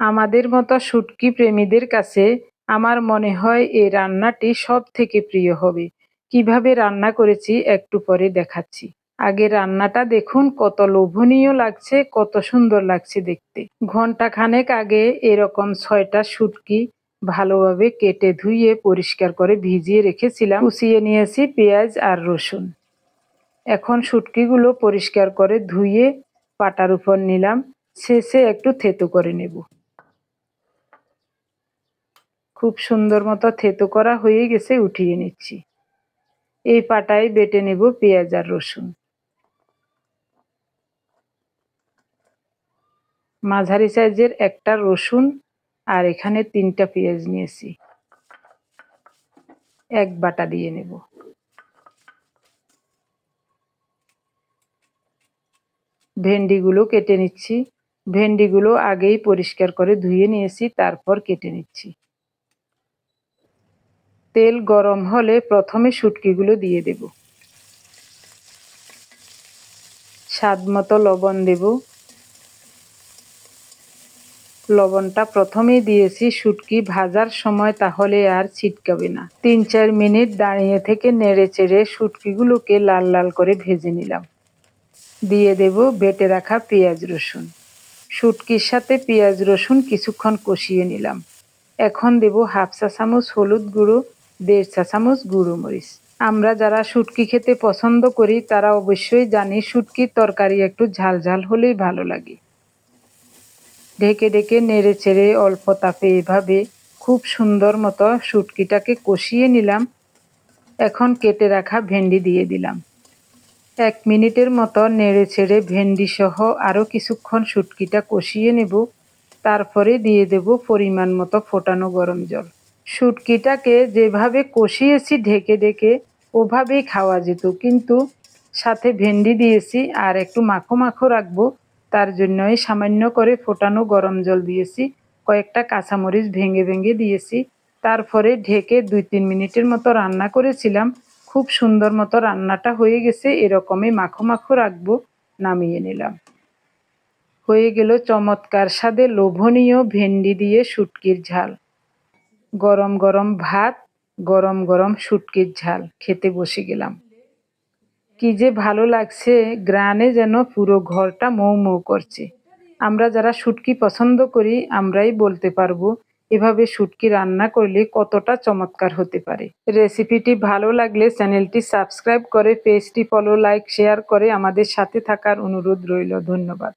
আমাদের মতো শুটকি প্রেমীদের কাছে আমার মনে হয় এই রান্নাটি সব থেকে প্রিয় হবে। কিভাবে রান্না করেছি একটু পরে দেখাচ্ছি। আগে রান্নাটা দেখুন, কত লোভনীয় লাগছে, কত সুন্দর লাগছে দেখতে। ঘন্টা খানেক আগে এরকম 6টা শুটকি ভালোভাবে কেটে ধুয়ে পরিষ্কার করে ভিজিয়ে রেখেছিলাম। কুচিয়ে নিয়েছি পেঁয়াজ আর রসুন। এখন শুটকিগুলো পরিষ্কার করে ধুয়ে পাটার উপর নিলাম। শেষে একটু থেতো করে নেব। খুব সুন্দর মতো থেতো করা হয়ে গেছে, উঠিয়ে নিচ্ছি। এই পাটায় বেটে নেব পেঁয়াজ আর রসুন। মাঝারি সাইজের একটা রসুন আর এখানে 3টা পেঁয়াজ নিয়েছি, এক বাটা দিয়ে নেব। ভেন্ডিগুলো কেটে নিচ্ছি। ভেন্ডিগুলো আগেই পরিষ্কার করে ধুয়ে নিয়েছি, তারপর কেটে নিচ্ছি। তেল গরম হলে প্রথমে শুটকিগুলো দিয়ে দেব। স্বাদ মতো লবণ দেব। লবণটা প্রথমেই দিয়েছি শুটকি ভাজার সময়, তাহলে আর ছিটকাবে না। 3-4 মিনিট দাঁড়িয়ে থেকে নেড়ে চেড়ে শুটকিগুলোকে লাল লাল করে ভেজে নিলাম। দিয়ে দেব বেটে রাখা পেঁয়াজ রসুন। শুটকির সাথে পেঁয়াজ রসুন কিছুক্ষণ কষিয়ে নিলাম। এখন দেব 1/2 চা চামচ হলুদ গুঁড়ো, 1.5 চা চামচ গুঁড়ো মরিচ। আমরা যারা শুটকি খেতে পছন্দ করি তারা অবশ্যই জানি শুটকির তরকারি একটু ঝাল ঝাল হলেই ভালো লাগে। ঢেকে ঢেকে নেড়ে চেড়ে অল্প তাপে এভাবে খুব সুন্দর মতো শুটকিটাকে কষিয়ে নিলাম। এখন কেটে রাখা ভেন্ডি দিয়ে দিলাম। 1 মিনিটের মতো নেড়ে ছেড়ে ভেন্ডি সহ আরও কিছুক্ষণ শুটকিটা কষিয়ে নেব। তারপরে দিয়ে দেব পরিমাণ মতো ফোটানো গরম জল। শুটকিটাকে যেভাবে কষিয়েছি ঢেকে ঢেকে ওভাবেই খাওয়া যেত, কিন্তু সাথে ভেন্ডি দিয়েছি আর একটু মাখো মাখো রাখবো, তার জন্যই সামান্য করে ফোটানো গরম জল দিয়েছি। কয়েকটা কাঁচামরিচ ভেঙে ভেঙে দিয়েছি। তারপরে ঢেকে 2-3 মিনিটের মতো রান্না করেছিলাম। খুব সুন্দর মতো রান্নাটা হয়ে গেছে। এরকমই মাখো মাখো রাখবো। নামিয়ে নিলাম। হয়ে গেল চমৎকার স্বাদে লোভনীয় ভেন্ডি দিয়ে শুটকির ঝাল। গরম গরম ভাত, গরম গরম শুটকির ঝাল খেতে বসে গেলাম। কি যে ভালো লাগছে, গ্রানে যেন পুরো ঘরটা মৌ মৌ করছে। আমরা যারা শুটকি পছন্দ করি আমরাই বলতে পারবো এভাবে শুটকি রান্না করলে কতটা চমৎকার হতে পারে। রেসিপিটি ভালো লাগলে চ্যানেলটি সাবস্ক্রাইব করে, পেজটি ফলো, লাইক, শেয়ার করে আমাদের সাথে থাকার অনুরোধ রইল। ধন্যবাদ।